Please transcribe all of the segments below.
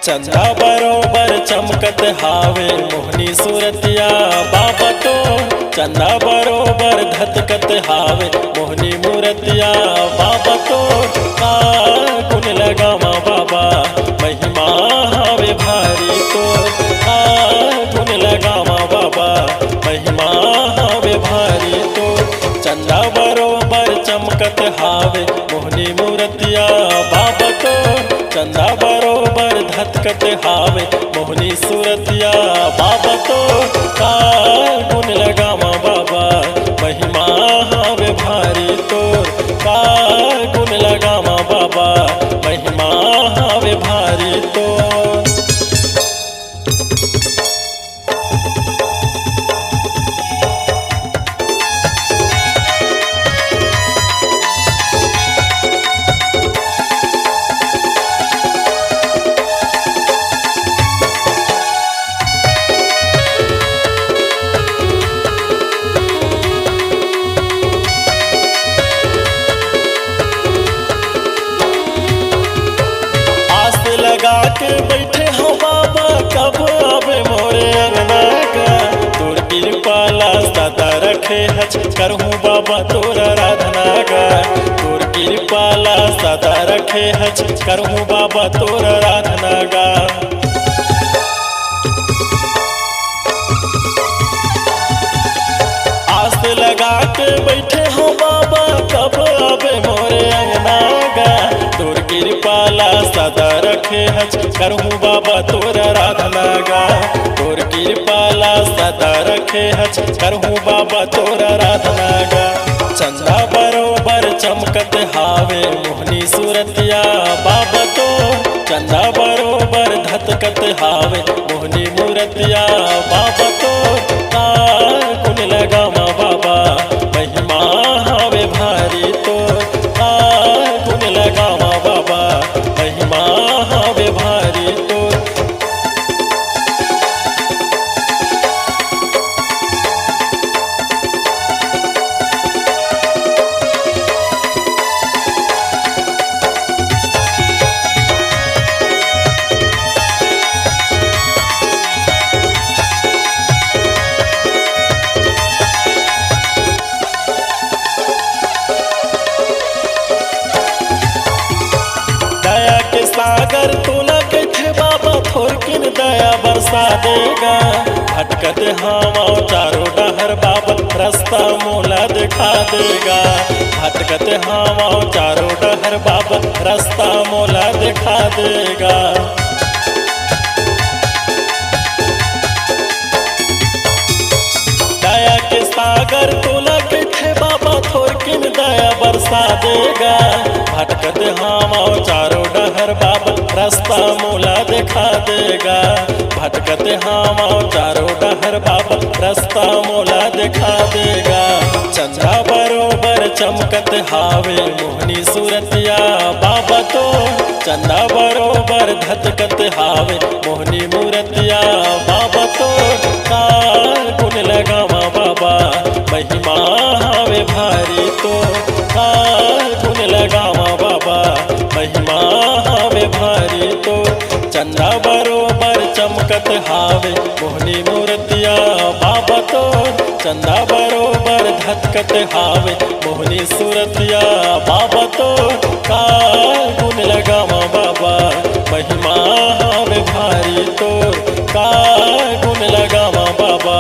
चंदा बरोबर चमकत हावे मोहनी सूरतिया बाबा तो चंदा बरोबर धतकत हावे मोहनी मूरतिया बाबा तो गुण लगावा बाबा महिमा हावे भारी तो गुण लगावा बाबा महिमा हावे भारी तो चंदा बरोबर चमकत हावे मोहनी मूरतिया बाबा तो चंदा बरोबर धतकत हावे मोहनी सूरतिया बाबा तो गुण लगावा बाबा महिमा हावे भारी तो गुण लगावा बाबा महिमा हावे भारी तो। लगा के बैठे हो बाबा कब आवे मोरे अंगना का तोर कृपाला सदा रखे हच करहूँ बाबा तोर आराधना का तोर कृपाला सदा रखे हच करहूँ बाबा तोर आराधना का। आस लगा के बैठे हो बाबा कब आवे मोरे अंगना का तोर कृपाला सदा रखे हच करहूँ बाबा तोर आराधना गा तोर कृपाला सदा रखे हच करहूँ बाबा तोर आराधना गा। चंदा बरोबर चमकत हावे मोहनी सूरतिया बाबा तो चंदा बरोबर धतकत हावे मोहनी मूरतिया बाबा तो गुण लगावा बाबा महिमा हावे भारी तो गुण लगावा बाबा महिमा हावे भारी तो। दया के सागर तोला कैथे बाबा थोरकिन दया बरसा देगा भटकत हावा चारों डहर बाबा रास्ता मोला दिखा देगा भटकत हावा चारों डहर बाबा रास्ता मोला दिखा देगा। दया के सागर तोला कैथे बाबा थोरकिन दया बरसा देगा भटकत हावा चारों डहर बाबा रास्ता मोला दिखा देगा भटकत हावा चारों डहर बाबा रास्ता मोला दिखा देगा। चंदा बरोबर चमकत हावे मोहनी सूरतिया बाबा तो चंदा बरोबर धतकत हावे मोहनी मूरतिया बाबा तो गुण लगावा बाबा महिमा हावे भारी तो गुण लगावा बाबा महिमा हावे भारी तो। चंदा बरोबर चमकत हावे मोहनी मूरतिया बाबा तो चंदा बरोबर धतकत हावे मोहनी सूरतिया बाबा तो गुण लगावा बाबा महिमा हावे भारी तो गुण लगावा बाबा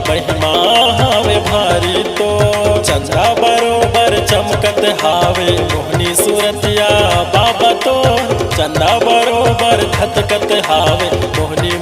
महिमा हावे भारी तो। चंदा बरोबर चमकत हावे मोहनी सूरतिया बाबा तो चंदा बरोबर धतकत हावे मोहनी